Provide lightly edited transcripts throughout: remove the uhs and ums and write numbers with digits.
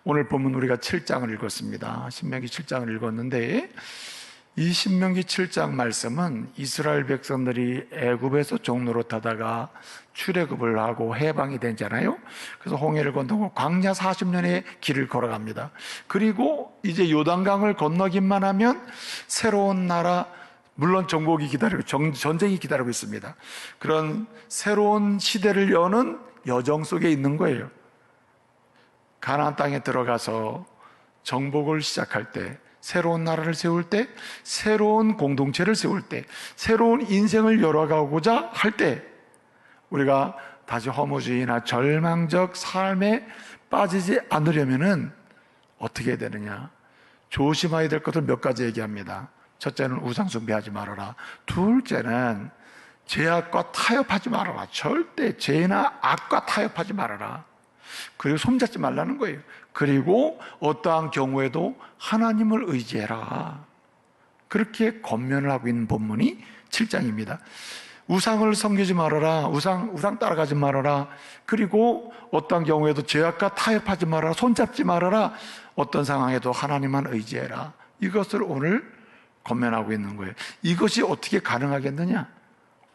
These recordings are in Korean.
오늘 본문 우리가 7장을 읽었습니다. 신명기 7장을 읽었는데 이 신명기 7장 말씀은 이스라엘 백성들이 애굽에서 종노릇하다가 출애굽을 하고 해방이 되잖아요. 그래서 홍해를 건너고 광야 40년의 길을 걸어갑니다. 그리고 이제 요단강을 건너기만 하면 새로운 나라, 물론 정복이 기다리고 전쟁이 기다리고 있습니다. 그런 새로운 시대를 여는 여정 속에 있는 거예요. 가나안 땅에 들어가서 정복을 시작할 때, 새로운 나라를 세울 때, 새로운 공동체를 세울 때, 새로운 인생을 열어가고자 할 때 우리가 다시 허무주의나 절망적 삶에 빠지지 않으려면은 어떻게 해야 되느냐? 조심해야 될 것을 몇 가지 얘기합니다. 첫째는 우상 숭배하지 말아라. 둘째는 죄악과 타협하지 말아라. 절대 죄나 악과 타협하지 말아라. 그리고 손잡지 말라는 거예요. 그리고 어떠한 경우에도 하나님을 의지해라. 그렇게 권면을 하고 있는 본문이 7장입니다. 우상을 섬기지 말아라. 우상 따라가지 말아라. 그리고 어떠한 경우에도 죄악과 타협하지 말아라. 손잡지 말아라. 어떤 상황에도 하나님만 의지해라. 이것을 오늘 권면하고 있는 거예요. 이것이 어떻게 가능하겠느냐?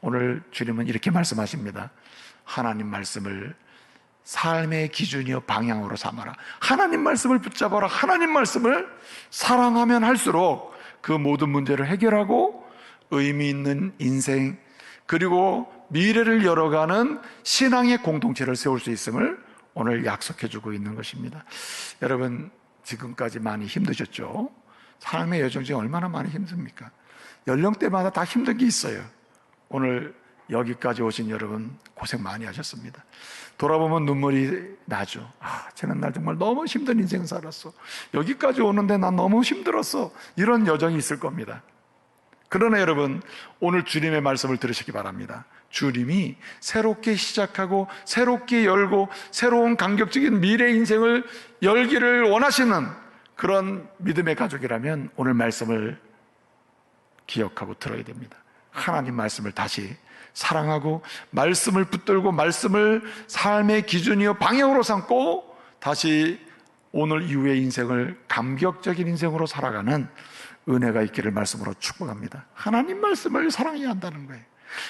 오늘 주님은 이렇게 말씀하십니다. 하나님 말씀을 삶의 기준이요 방향으로 삼아라. 하나님 말씀을 붙잡아라. 하나님 말씀을 사랑하면 할수록 그 모든 문제를 해결하고 의미 있는 인생, 그리고 미래를 열어가는 신앙의 공동체를 세울 수 있음을 오늘 약속해 주고 있는 것입니다. 여러분, 지금까지 많이 힘드셨죠? 삶의 여정 중에 얼마나 많이 힘듭니까? 연령대마다 다 힘든 게 있어요. 오늘 여기까지 오신 여러분 고생 많이 하셨습니다. 돌아보면 눈물이 나죠. 쟤는 날 정말 너무 힘든 인생 살았어. 여기까지 오는데 난 너무 힘들었어. 이런 여정이 있을 겁니다. 그러나 여러분, 오늘 주님의 말씀을 들으시기 바랍니다. 주님이 새롭게 시작하고 새롭게 열고 새로운 감격적인 미래 인생을 열기를 원하시는 그런 믿음의 가족이라면 오늘 말씀을 기억하고 들어야 됩니다. 하나님 말씀을 다시 사랑하고 말씀을 붙들고 말씀을 삶의 기준이요 방향으로 삼고 다시 오늘 이후의 인생을 감격적인 인생으로 살아가는 은혜가 있기를 말씀으로 축복합니다. 하나님 말씀을 사랑해야 한다는 거예요.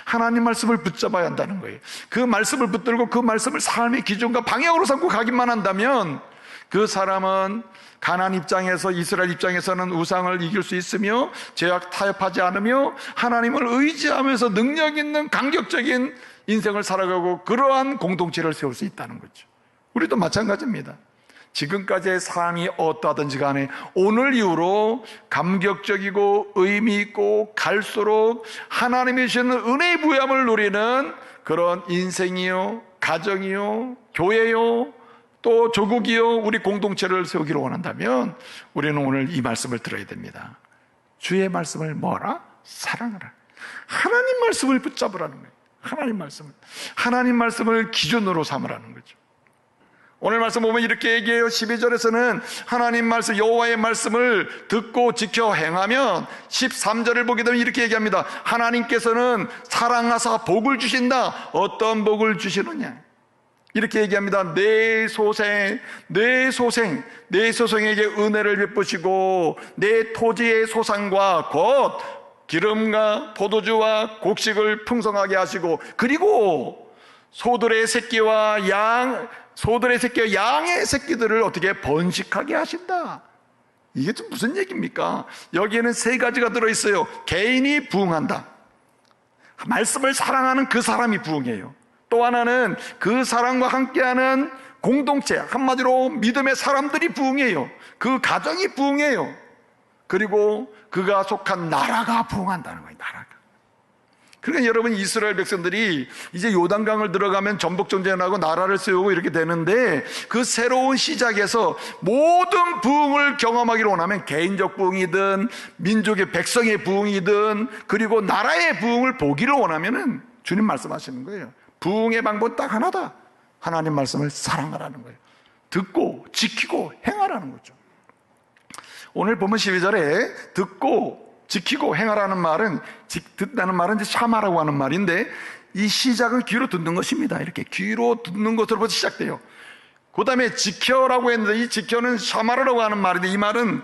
하나님 말씀을 붙잡아야 한다는 거예요. 그 말씀을 붙들고 그 말씀을 삶의 기준과 방향으로 삼고 가기만 한다면 그 사람은 가나안 입장에서, 이스라엘 입장에서는 우상을 이길 수 있으며 죄악 타협하지 않으며 하나님을 의지하면서 능력 있는 감격적인 인생을 살아가고 그러한 공동체를 세울 수 있다는 거죠. 우리도 마찬가지입니다. 지금까지의 삶이 어떠하든지 간에 오늘 이후로 감격적이고 의미 있고 갈수록 하나님이 주시는 은혜의 부여함을 누리는 그런 인생이요, 가정이요, 교회요, 또 조국이요, 우리 공동체를 세우기를 원한다면 우리는 오늘 이 말씀을 들어야 됩니다. 주의 말씀을 뭐라? 사랑하라. 하나님 말씀을 붙잡으라는 거예요. 하나님 말씀을 기준으로 삼으라는 거죠. 오늘 말씀 보면 이렇게 얘기해요. 12절에서는 하나님 말씀, 여호와의 말씀을 듣고 지켜 행하면, 13절을 보게 되면 이렇게 얘기합니다. 하나님께서는 사랑하사 복을 주신다. 어떤 복을 주시느냐? 이렇게 얘기합니다. 내 소생에게 은혜를 베푸시고 내 토지의 소산과 곧 기름과 포도주와 곡식을 풍성하게 하시고, 그리고 소들의 새끼와 양의 새끼들을 어떻게 번식하게 하신다. 이게 좀 무슨 얘기입니까? 여기에는 세 가지가 들어있어요. 개인이 부응한다. 말씀을 사랑하는 그 사람이 부응해요. 또 하나는 그 사람과 함께하는 공동체, 한마디로 믿음의 사람들이 부응해요. 그 가정이 부응해요. 그리고 그가 속한 나라가 부응한다는 거예요. 나라가. 그러니까 여러분, 이스라엘 백성들이 이제 요단강을 들어가면 전복전쟁을 하고 나라를 세우고 이렇게 되는데, 그 새로운 시작에서 모든 부흥을 경험하기를 원하면 개인적 부흥이든 민족의 백성의 부흥이든 그리고 나라의 부흥을 보기를 원하면은 주님 말씀하시는 거예요. 부흥의 방법은 딱 하나다. 하나님 말씀을 사랑하라는 거예요. 듣고 지키고 행하라는 거죠. 오늘 보면 12절에 듣고 지키고 행하라는 말은, 듣다는 말은 이제 샤마라고 하는 말인데, 이 시작은 귀로 듣는 것입니다. 이렇게 귀로 듣는 것으로부터 시작돼요. 그 다음에 지켜라고 했는데 이 지켜는 샤마르라고 하는 말인데 이 말은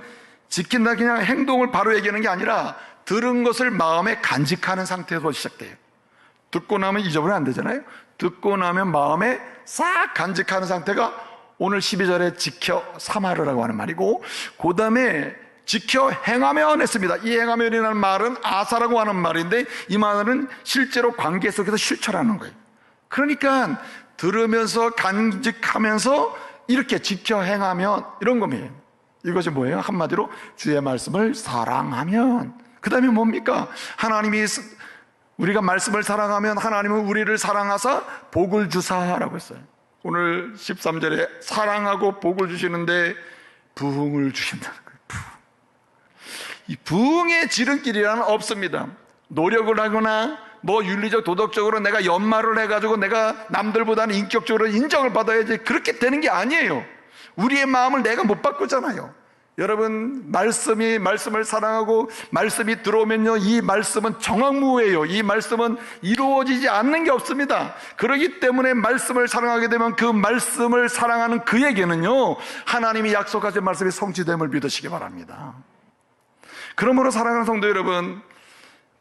지킨다 그냥 행동을 바로 얘기하는 게 아니라 들은 것을 마음에 간직하는 상태에서 시작돼요. 듣고 나면 잊어버리면 안 되잖아요. 듣고 나면 마음에 싹 간직하는 상태가 오늘 12절에 지켜 사마르라고 하는 말이고, 그 다음에 지켜 행하면 했습니다. 이 행하면이라는 말은 아사라고 하는 말인데 이 말은 실제로 관계 속에서 실천하는 거예요. 그러니까 들으면서 간직하면서 이렇게 지켜 행하면 이런 겁니다. 이것이 뭐예요? 한마디로 주의 말씀을 사랑하면. 그 다음에 뭡니까? 하나님이 우리가 말씀을 사랑하면 하나님은 우리를 사랑하사 복을 주사라고 했어요. 오늘 13절에 사랑하고 복을 주시는데 부흥을 주신다는 거예요. 이 부흥의 지름길이라는 없습니다. 노력을 하거나 뭐 윤리적 도덕적으로 내가 연말을 해가지고 내가 남들보다는 인격적으로 인정을 받아야지 그렇게 되는 게 아니에요. 우리의 마음을 내가 못 바꾸잖아요. 여러분, 말씀을 사랑하고 말씀이 들어오면요, 이 말씀은 정확무예요. 이 말씀은 이루어지지 않는 게 없습니다. 그렇기 때문에 말씀을 사랑하게 되면 그 말씀을 사랑하는 그에게는요, 하나님이 약속하신 말씀이 성취됨을 믿으시기 바랍니다. 그러므로 사랑하는 성도 여러분,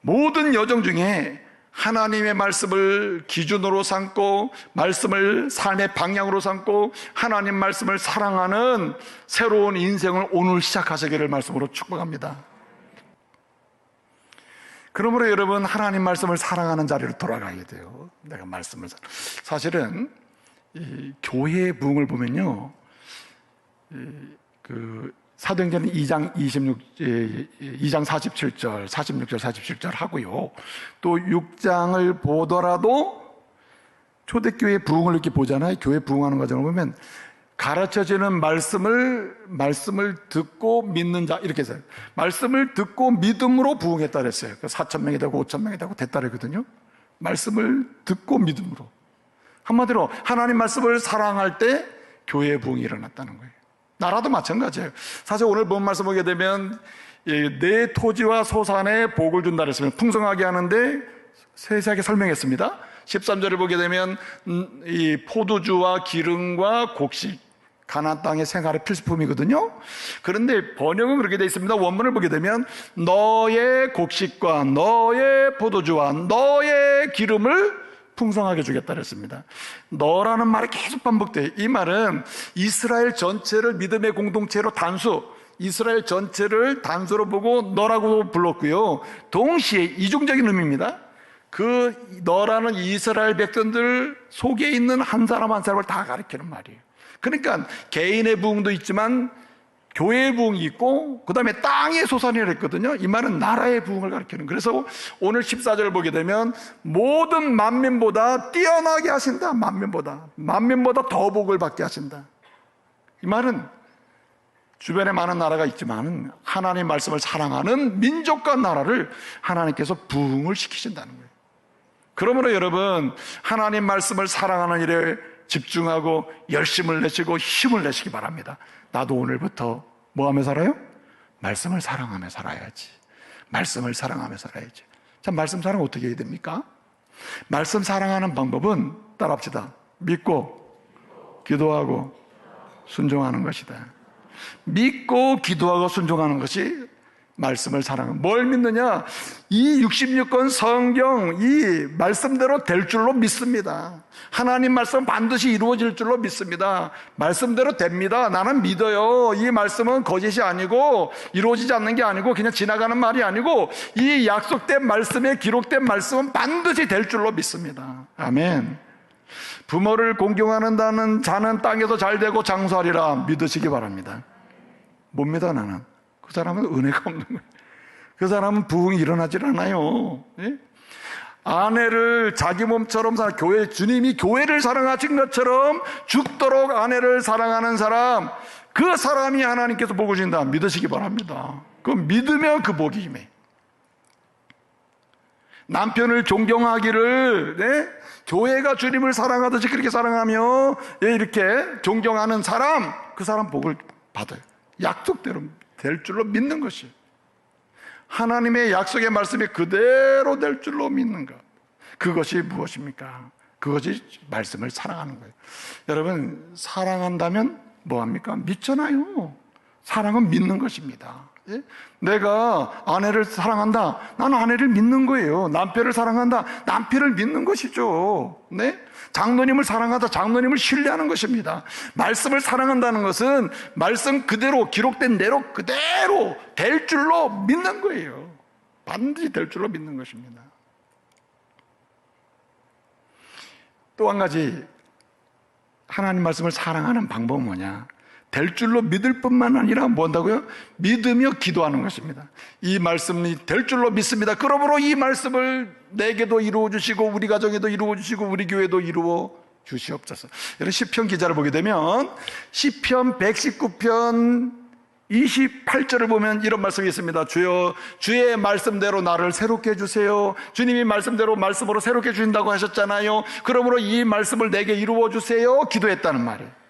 모든 여정 중에 하나님의 말씀을 기준으로 삼고 말씀을 삶의 방향으로 삼고 하나님 말씀을 사랑하는 새로운 인생을 오늘 시작하시기를 말씀으로 축복합니다. 그러므로 여러분, 하나님 말씀을 사랑하는 자리로 돌아가야 돼요. 내가 말씀을 사실은 이 교회의 부흥을 보면요, 사도행전 2장 47절, 46절, 47절 하고요. 또 6장을 보더라도 초대교회 부흥을 이렇게 보잖아요. 교회 부흥하는 과정을 보면 가르쳐지는 말씀을 듣고 믿는 자, 이렇게 해서 말씀을 듣고 믿음으로 부흥했다 그랬어요. 4,000명이 되고 5,000명이 되고 됐다 그랬거든요. 말씀을 듣고 믿음으로. 한마디로 하나님 말씀을 사랑할 때 교회의 부흥이 일어났다는 거예요. 나라도 마찬가지예요. 사실 오늘 본 말씀 보게 되면 내 토지와 소산에 복을 준다 그랬으면 풍성하게 하는데 세세하게 설명했습니다. 13절을 보게 되면 이 포도주와 기름과 곡식, 가나안 땅의 생활의 필수품이거든요. 그런데 번역은 그렇게 되어 있습니다. 원문을 보게 되면 너의 곡식과 너의 포도주와 너의 기름을 풍성하게 주겠다 그랬습니다. 너라는 말이 계속 반복돼요. 이 말은 이스라엘 전체를 믿음의 공동체로 이스라엘 전체를 단수로 보고 너라고 불렀고요. 동시에 이중적인 의미입니다. 그 너라는 이스라엘 백성들 속에 있는 한 사람 한 사람을 다 가리키는 말이에요. 그러니까 개인의 부흥도 있지만 교회의 부흥이 있고 그 다음에 땅의 소산이라 했거든요. 이 말은 나라의 부흥을 가리키는. 그래서 오늘 14절을 보게 되면 모든 만민보다 뛰어나게 하신다. 만민보다 더 복을 받게 하신다. 이 말은 주변에 많은 나라가 있지만 하나님 말씀을 사랑하는 민족과 나라를 하나님께서 부흥을 시키신다는 거예요. 그러므로 여러분, 하나님 말씀을 사랑하는 일에 집중하고 열심을 내시고 힘을 내시기 바랍니다. 나도 오늘부터 뭐 하며 살아요? 말씀을 사랑하며 살아야지. 말씀을 사랑하며 살아야지. 자, 말씀 사랑 어떻게 해야 됩니까? 말씀 사랑하는 방법은 따라합시다. 믿고 기도하고 순종하는 것이다. 믿고 기도하고 순종하는 것이 말씀을 사랑하는. 뭘 믿느냐? 이 66권 성경 이 말씀대로 될 줄로 믿습니다. 하나님 말씀 반드시 이루어질 줄로 믿습니다. 말씀대로 됩니다. 나는 믿어요. 이 말씀은 거짓이 아니고 이루어지지 않는 게 아니고 그냥 지나가는 말이 아니고 이 약속된 말씀에 기록된 말씀은 반드시 될 줄로 믿습니다. 아멘. 부모를 공경하는 자는 땅에서 잘되고 장수하리라 믿으시기 바랍니다. 뭡니다. 나는 그 사람은 은혜가 없는 거예요. 그 사람은 부흥이 일어나질 않아요. 예? 아내를 자기 몸처럼 주님이 교회를 사랑하신 것처럼 죽도록 아내를 사랑하는 사람, 그 사람이 하나님께서 복을 주신다 믿으시기 바랍니다. 그 믿으면 그 복이 임해. 남편을 존경하기를, 네? 교회가 주님을 사랑하듯이 그렇게 사랑하며, 네, 이렇게 존경하는 사람, 그 사람 복을 받아요. 약속대로 될 줄로 믿는 것이, 하나님의 약속의 말씀이 그대로 될 줄로 믿는 것, 그것이 무엇입니까? 그것이 말씀을 사랑하는 거예요. 여러분, 사랑한다면 뭐합니까? 믿잖아요. 사랑은 믿는 것입니다. 예? 내가 아내를 사랑한다. 나는 아내를 믿는 거예요. 남편을 사랑한다. 남편을 믿는 것이죠. 네? 장로님을 사랑하다. 장로님을 신뢰하는 것입니다. 말씀을 사랑한다는 것은 말씀 그대로 기록된 대로 그대로 될 줄로 믿는 거예요. 반드시 될 줄로 믿는 것입니다. 또 한 가지 하나님 말씀을 사랑하는 방법은 뭐냐? 될 줄로 믿을 뿐만 아니라 뭔다고요? 믿으며 기도하는 것입니다. 이 말씀이 될 줄로 믿습니다. 그러므로 이 말씀을 내게도 이루어 주시고 우리 가정에도 이루어 주시고 우리 교회도 이루어 주시옵소서. 여러분, 시편 기자를 보게 되면 시편 119편 28절을 보면 이런 말씀이 있습니다. 주여, 주의 말씀대로 나를 새롭게 해주세요. 주님이 말씀대로 말씀으로 새롭게 해주신다고 하셨잖아요. 그러므로 이 말씀을 내게 이루어 주세요. 기도했다는 말이에요.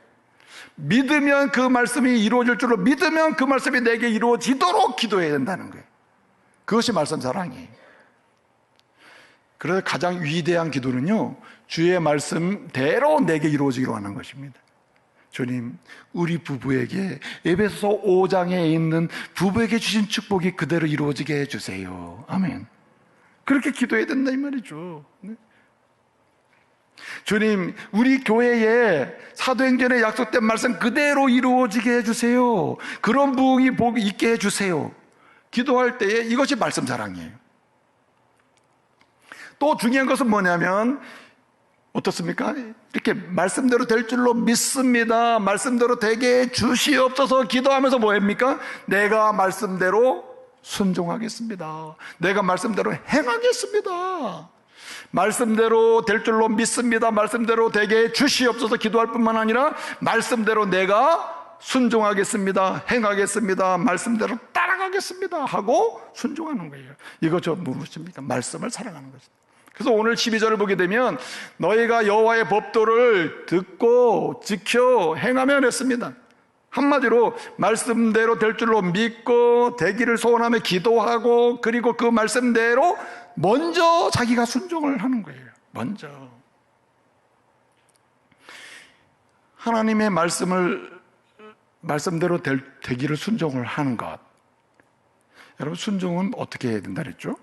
믿으면 그 말씀이 이루어질 줄로 믿으면 그 말씀이 내게 이루어지도록 기도해야 된다는 거예요. 그것이 말씀 사랑이에요. 그래서 가장 위대한 기도는요, 주의 말씀대로 내게 이루어지기로 하는 것입니다. 주님, 우리 부부에게 에베소서 5장에 있는 부부에게 주신 축복이 그대로 이루어지게 해주세요. 아멘. 그렇게 기도해야 된다 이 말이죠. 네? 주님, 우리 교회에 사도행전에 약속된 말씀 그대로 이루어지게 해주세요. 그런 부흥이 복이 있게 해주세요. 기도할 때에 이것이 말씀 자랑이에요. 또 중요한 것은 뭐냐면 어떻습니까? 이렇게 말씀대로 될 줄로 믿습니다. 말씀대로 되게 주시옵소서 기도하면서 뭐합니까? 내가 말씀대로 순종하겠습니다. 내가 말씀대로 행하겠습니다. 말씀대로 될 줄로 믿습니다. 말씀대로 되게 주시옵소서 기도할 뿐만 아니라 말씀대로 내가 순종하겠습니다. 행하겠습니다. 말씀대로 따라가겠습니다 하고 순종하는 거예요. 이거 무엇입니까? 말씀을 사랑하는 것입니다. 그래서 오늘 12절을 보게 되면 너희가 여호와의 법도를 듣고 지켜 행하면 했습니다. 한마디로 말씀대로 될 줄로 믿고 되기를 소원하며 기도하고 그리고 그 말씀대로 먼저 자기가 순종을 하는 거예요. 먼저 하나님의 말씀대로 되기를 순종을 하는 것. 여러분, 순종은 어떻게 해야 된다 그랬죠?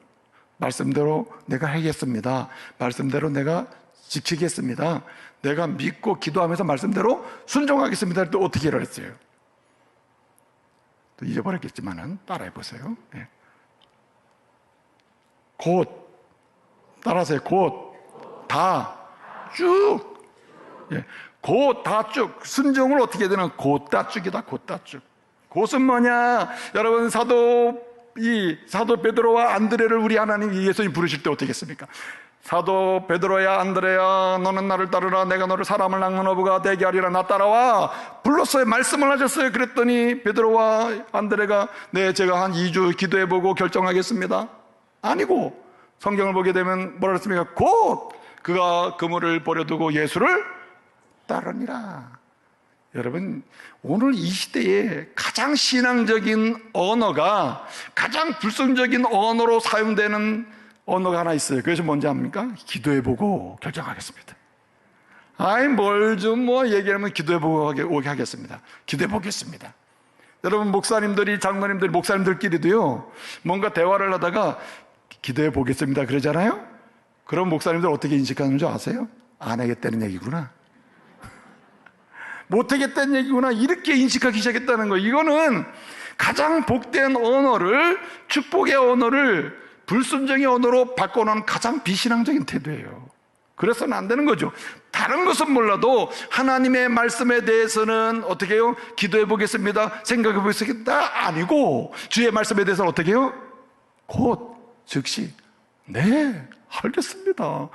말씀대로 내가 하겠습니다. 말씀대로 내가 지키겠습니다. 내가 믿고 기도하면서 말씀대로 순종하겠습니다. 또 어떻게 하라 했어요? 또 잊어버렸겠지만은 따라해 보세요. 네. 곧 따라하세요. 곧 다 쭉. 예. 곧 다 쭉. 순종을 어떻게 해야 되나? 곧 다 쭉이다. 곧 다 쭉. 곧은 뭐냐? 여러분, 사도 베드로와 안드레를 우리 하나님 예수님 부르실 때 어떻게 했습니까? 사도 베드로야, 안드레야, 너는 나를 따르라. 내가 너를 사람을 낚는 어부가 되게 하리라. 나 따라와. 불렀어요. 말씀을 하셨어요. 그랬더니 베드로와 안드레가 네, 제가 한 2주 기도해보고 결정하겠습니다. 아니고 성경을 보게 되면 뭐라 했습니까? 곧 그가 그물을 버려두고 예수를 따르니라. 여러분, 오늘 이 시대에 가장 신앙적인 언어가 가장 불성적인 언어로 사용되는 언어가 하나 있어요. 그것이 뭔지 압니까? 기도해보고 결정하겠습니다. 아이, 뭘 좀 얘기하면 기도해보고 오게 하겠습니다. 기도해보겠습니다. 여러분, 목사님들이, 장로님들이, 목사님들끼리도요, 뭔가 대화를 하다가 기도해보겠습니다 그러잖아요? 그럼 목사님들 어떻게 인식하는 줄 아세요? 안 하겠다는 얘기구나. 못하겠다는 얘기구나. 이렇게 인식하기 시작했다는 거예요. 이거는 가장 복된 언어를, 축복의 언어를 불순종의 언어로 바꿔놓은 가장 비신앙적인 태도예요. 그래서는 안 되는 거죠. 다른 것은 몰라도 하나님의 말씀에 대해서는 어떻게 해요? 기도해 보겠습니다. 생각해 보겠습니다. 아니고 주의 말씀에 대해서는 어떻게 해요? 곧 즉시 네, 하겠습니다.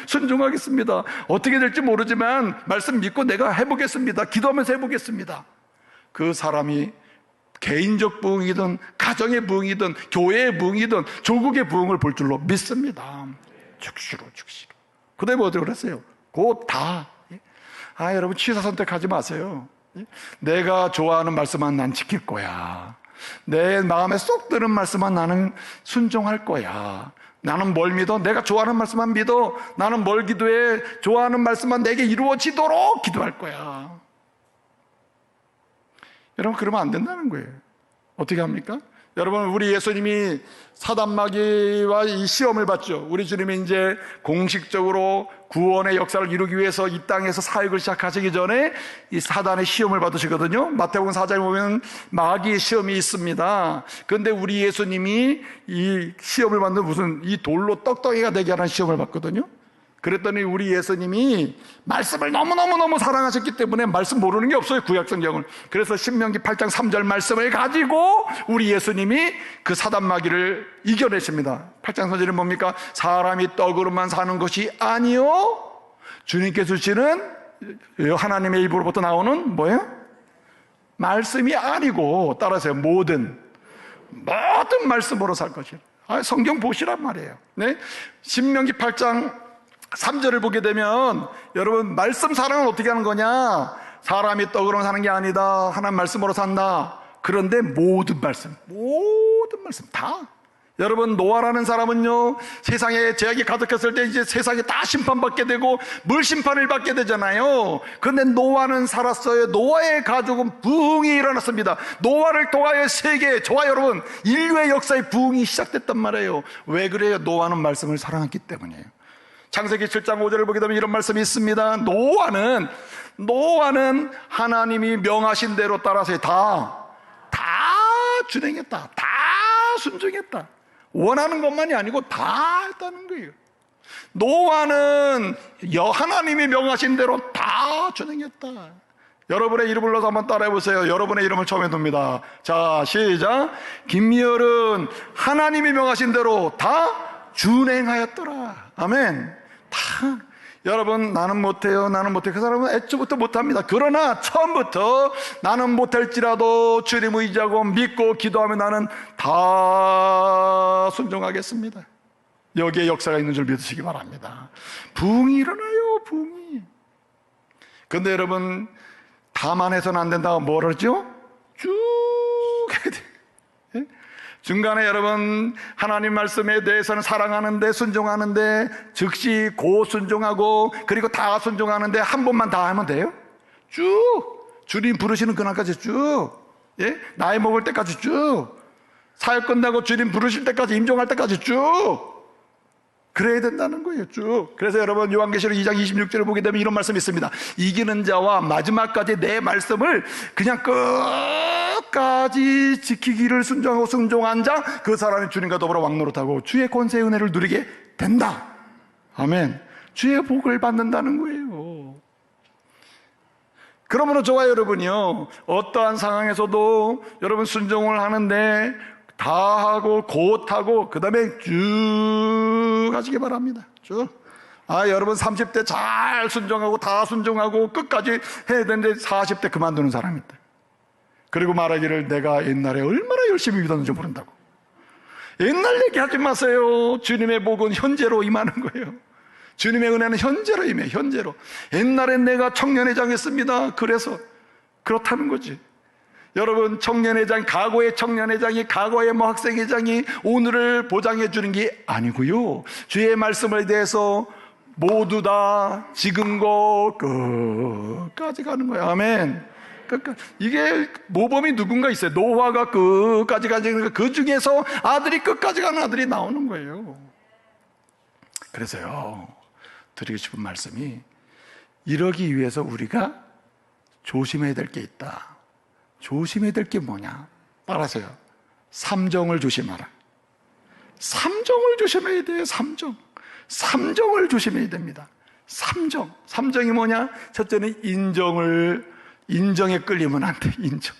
순종하겠습니다. 어떻게 될지 모르지만 말씀 믿고 내가 해보겠습니다. 기도하면서 해보겠습니다. 그 사람이 개인적 부흥이든 가정의 부흥이든 교회의 부흥이든 조국의 부흥을 볼 줄로 믿습니다. 즉시로. 그 다음에 어떻게 그랬어요? 곧 다. 여러분, 취사 선택하지 마세요. 내가 좋아하는 말씀만 난 지킬 거야. 내 마음에 쏙 드는 말씀만 나는 순종할 거야. 나는 뭘 믿어? 내가 좋아하는 말씀만 믿어. 나는 뭘 기도해? 좋아하는 말씀만 내게 이루어지도록 기도할 거야. 여러분, 그러면 안 된다는 거예요. 어떻게 합니까? 여러분, 우리 예수님이 사단마귀와 이 시험을 받죠. 우리 주님이 이제 공식적으로 구원의 역사를 이루기 위해서 이 땅에서 사역을 시작하시기 전에 이 사단의 시험을 받으시거든요. 마태복음 4장에 보면 마귀의 시험이 있습니다. 그런데 우리 예수님이 이 시험을 받는 무슨 이 돌로 떡덩이가 되게 하는 시험을 받거든요. 그랬더니 우리 예수님이 말씀을 너무너무 사랑하셨기 때문에 말씀 모르는 게 없어요, 구약성경을. 그래서 신명기 8장 3절 말씀을 가지고 우리 예수님이 그 사단마귀를 이겨내십니다. 8장 3절은 뭡니까? 사람이 떡으로만 사는 것이 아니요, 주님께서 주시는 하나님의 입으로부터 나오는 뭐예요? 말씀이 아니고, 따라서요, 모든 말씀으로 살 것이에요. 성경 보시란 말이에요. 네? 신명기 8장 3절을 보게 되면 여러분, 말씀 사랑은 어떻게 하는 거냐? 사람이 떡으로 사는 게 아니다. 하나님 말씀으로 산다. 그런데 모든 말씀 다. 여러분, 노아라는 사람은요, 세상에 죄악이 가득했을 때 이제 세상이 다 심판받게 되고 물 심판을 받게 되잖아요. 그런데 노아는 살았어요. 노아의 가족은 부흥이 일어났습니다. 노아를 통하여 세계, 저와 여러분, 인류의 역사의 부흥이 시작됐단 말이에요. 왜 그래요? 노아는 말씀을 사랑했기 때문이에요. 창세기 7장 5절을 보게 되면 이런 말씀이 있습니다. 노아는 하나님이 명하신 대로 따라서 다 준행했다. 다 순종했다. 원하는 것만이 아니고 다 했다는 거예요. 노아는 하나님이 명하신 대로 다 준행했다. 여러분의 이름을 불러서 한번 따라해 보세요. 여러분의 이름을 처음에 둡니다. 자, 시작. 김미열은 하나님이 명하신 대로 다 준행하였더라. 아멘. 다. 여러분, 나는 못해요. 그 사람은 애초부터 못합니다. 그러나 처음부터 나는 못할지라도 주님 의지하고 믿고 기도하면 나는 다 순종하겠습니다. 여기에 역사가 있는 줄 믿으시기 바랍니다. 부흥이 일어나요, 부흥이. 근데 여러분, 다만 해서는 안 된다고 뭐라죠? 쭉 해야 돼요. 중간에 여러분, 하나님 말씀에 대해서는 사랑하는데, 순종하는데, 즉시 순종하고, 그리고 다 순종하는데 한 번만 다 하면 돼요? 쭉 주님 부르시는 그날까지 쭉, 예? 나이 먹을 때까지 쭉, 사역 끝나고 주님 부르실 때까지, 임종할 때까지 쭉 그래야 된다는 거예요. 쭉. 그래서 여러분, 요한계시록 2장 26절을 보게 되면 이런 말씀이 있습니다. 이기는 자와 마지막까지 내 말씀을 그냥 끝까지 지키기를 순종하고 순종한 자, 그 사람이 주님과 더불어 왕노릇하고 주의 권세의 은혜를 누리게 된다. 아멘. 주의 복을 받는다는 거예요. 그러므로 저와 여러분이요, 어떠한 상황에서도 여러분 순종을 하는데 다 하고 곧 하고 그 다음에 쭉 하시기 바랍니다. 쭉. 여러분 30대 잘 순종하고 다 순종하고 끝까지 해야 되는데 40대 그만두는 사람이 있다. 그리고 말하기를 내가 옛날에 얼마나 열심히 믿었는지 모른다고. 옛날 얘기하지 마세요. 주님의 복은 현재로 임하는 거예요. 주님의 은혜는 현재로 임해. 현재로. 옛날엔 내가 청년회장 했습니다. 그래서 그렇다는 거지. 여러분, 청년회장, 과거의 청년회장이, 과거의 학생회장이 오늘을 보장해 주는 게 아니고요, 주의 말씀에 대해서 모두 다 지금고 끝까지 가는 거예요. 아멘. 끝까지. 이게 모범이 누군가 있어요. 노아가 끝까지 가는, 그 중에서 아들이 끝까지 가는 아들이 나오는 거예요. 그래서요, 드리고 싶은 말씀이, 이러기 위해서 우리가 조심해야 될 게 있다. 조심해야 될 게 뭐냐? 따라서요, 삼정을 조심하라. 삼정을 조심해야 돼요. 삼정을 조심해야 됩니다. 삼정이 뭐냐? 첫째는 인정에 끌리면 안 돼. 인정.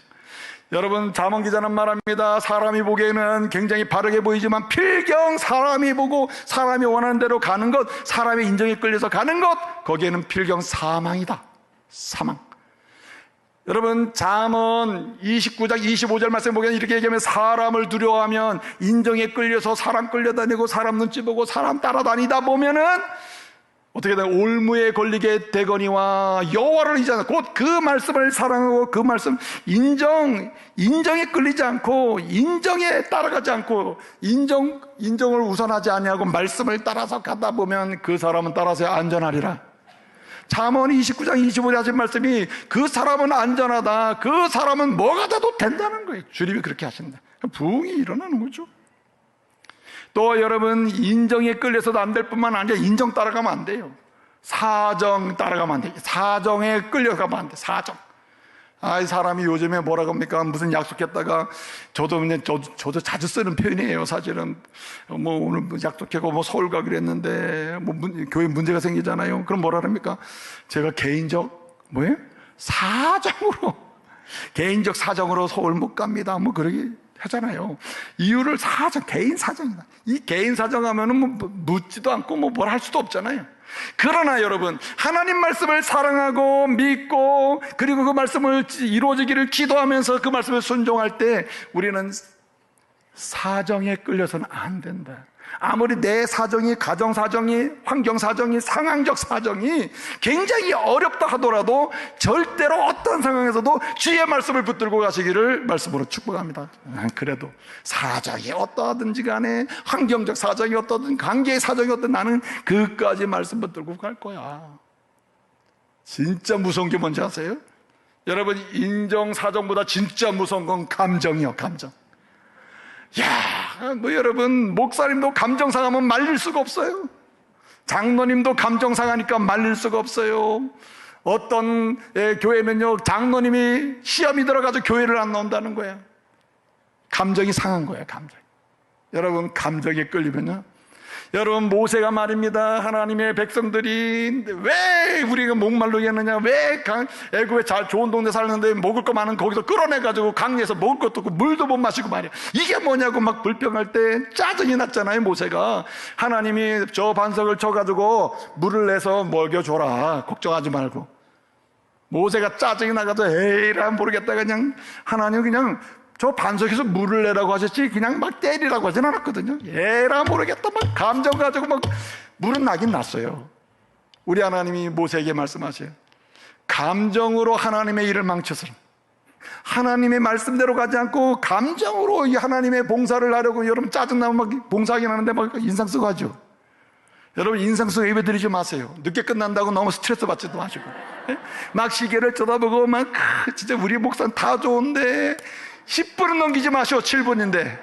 여러분, 잠언 기자는 말합니다. 사람이 보기에는 굉장히 바르게 보이지만 필경 사람이 보고 사람이 원하는 대로 가는 것, 사람의 인정에 끌려서 가는 것, 거기에는 필경 사망이다. 사망. 여러분, 잠언 29장 25절 말씀 보면 이렇게 얘기하면, 사람을 두려워하면 인정에 끌려서 사람 끌려다니고 사람 눈치 보고 사람 따라다니다 보면은 어떻게 된 올무에 걸리게 되거니와 여호와를 잊지 곧 그 말씀을 사랑하고 그 말씀 인정에 끌리지 않고 인정에 따라가지 않고 인정을 우선하지 아니하고 말씀을 따라서 가다 보면 그 사람은 따라서 안전하리라. 잠언 29장 25절에 하신 말씀이 그 사람은 안전하다, 그 사람은 뭐가 돼도 된다는 거예요. 주님이 그렇게 하신다. 부흥이 일어나는 거죠. 또 여러분, 인정에 끌려서도 안 될 뿐만 아니라 인정 따라가면 안 돼요. 사정 따라가면 안 돼요. 사정에 끌려가면 안 돼요. 사정. 이 사람이 요즘에 뭐라고 합니까? 무슨 약속했다가 저도 자주 쓰는 표현이에요. 사실은 오늘 약속하고 서울 가기로 했는데 교회 문제가 생기잖아요. 그럼 뭐라 합니까? 제가 개인적 개인적 사정으로 서울 못 갑니다. 그러게 하잖아요. 이유를 개인 사정이다. 이 개인 사정 하면은 묻지도 않고 뭘 할 수도 없잖아요. 그러나 여러분, 하나님 말씀을 사랑하고 믿고 그리고 그 말씀을 이루어지기를 기도하면서 그 말씀을 순종할 때 우리는 사정에 끌려서는 안 된다. 아무리 내 사정이, 가정 사정이, 환경 사정이, 상황적 사정이 굉장히 어렵다 하더라도 절대로 어떤 상황에서도 주의 말씀을 붙들고 가시기를 말씀으로 축복합니다. 그래도 사정이 어떠하든지 간에, 환경적 사정이 어떠든, 관계의 사정이 어떤, 나는 그까지 말씀 붙들고 갈 거야. 진짜 무서운 게 뭔지 아세요? 여러분, 인정 사정보다 진짜 무서운 건 감정이요. 감정. 여러분, 목사님도 감정 상하면 말릴 수가 없어요. 장로님도 감정 상하니까 말릴 수가 없어요. 어떤 교회는요, 장로님이 시험이 들어가서 교회를 안 나온다는 거예요. 감정이 상한 거예요. 감정. 여러분, 감정에 끌리면요, 여러분, 모세가 말입니다. 하나님의 백성들이 왜 우리가 목말르겠느냐, 왜 애굽에 좋은 동네 살는데 먹을 거 많은 거기서 끌어내가지고 강에서 먹을 것도 없고 물도 못 마시고 말이야, 이게 뭐냐고 막 불평할 때 짜증이 났잖아요. 모세가 하나님이 저 반석을 쳐가지고 물을 내서 먹여줘라, 걱정하지 말고. 모세가 짜증이 나가서 에이라 모르겠다, 그냥 하나님 그냥 저 반석에서 물을 내라고 하셨지 그냥 막 때리라고 하진 않았거든요. 에라 모르겠다 막 감정 가지고 막 물은 나긴 났어요. 우리 하나님이 모세에게 말씀하세요. 감정으로 하나님의 일을 망쳐서는, 하나님의 말씀대로 가지 않고 감정으로 이 하나님의 봉사를 하려고 여러분 짜증나면 막 봉사하긴 하는데 막 인상 쓰고 하죠. 여러분, 인상 쓰고 예배 드리지 마세요. 늦게 끝난다고 너무 스트레스 받지도 마시고, 막 시계를 쳐다보고 막 진짜 우리 목사는 다 좋은데 10분은 넘기지 마시오. 7분인데.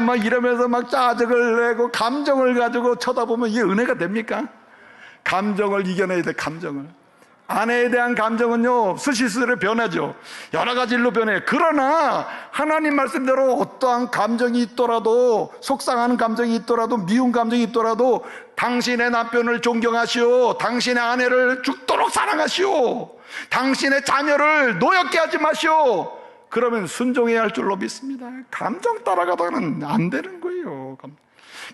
막 이러면서 막 짜증을 내고 감정을 가지고 쳐다보면 이게 은혜가 됩니까? 감정을 이겨내야 돼. 감정을. 아내에 대한 감정은요, 수시스로 변하죠. 여러 가지 일로 변해요. 그러나 하나님 말씀대로 어떠한 감정이 있더라도, 속상하는 감정이 있더라도, 미운 감정이 있더라도 당신의 남편을 존경하시오, 당신의 아내를 죽도록 사랑하시오, 당신의 자녀를 노엽게 하지 마시오. 그러면 순종해야 할 줄로 믿습니다. 감정 따라가다가는 안 되는 거예요.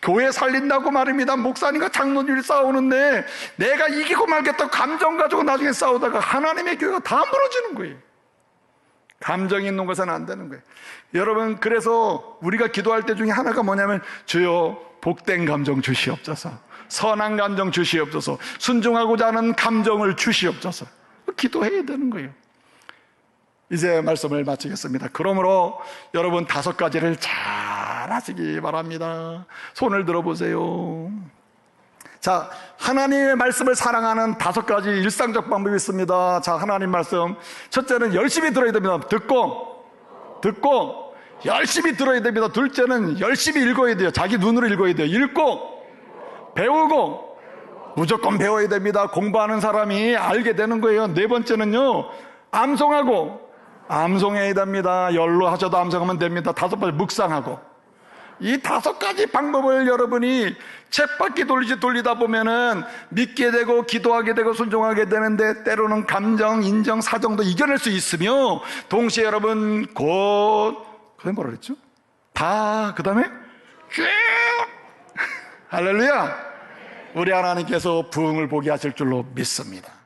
교회 살린다고 말입니다. 목사님과 장로님이 싸우는데 내가 이기고 말겠다고 감정 가지고 나중에 싸우다가 하나님의 교회가 다 무너지는 거예요. 감정이 있는 것은 안 되는 거예요. 여러분, 그래서 우리가 기도할 때 중에 하나가 뭐냐면, 주여 복된 감정 주시옵소서, 선한 감정 주시옵소서, 순종하고자 하는 감정을 주시옵소서, 기도해야 되는 거예요. 이제 말씀을 마치겠습니다. 그러므로 여러분 5가지를 잘 하시기 바랍니다. 손을 들어보세요. 자, 하나님의 말씀을 사랑하는 5가지 일상적 방법이 있습니다. 자, 하나님 말씀, 첫째는 열심히 들어야 됩니다. 듣고 열심히 들어야 됩니다. 둘째는 열심히 읽어야 돼요. 자기 눈으로 읽어야 돼요. 읽고 배우고 무조건 배워야 됩니다. 공부하는 사람이 알게 되는 거예요. 네 번째는요, 암송해야 됩니다. 열로 하셔도 암송하면 됩니다. 5번째, 묵상하고. 이 5가지 방법을 여러분이 쳇바퀴 돌리다 보면은 믿게 되고 기도하게 되고 순종하게 되는데, 때로는 감정, 인정, 사정도 이겨낼 수 있으며, 동시에 여러분 그게 뭐라 그랬죠? 그 다음에 쭉 할렐루야, 우리 하나님께서 부흥을 보게 하실 줄로 믿습니다.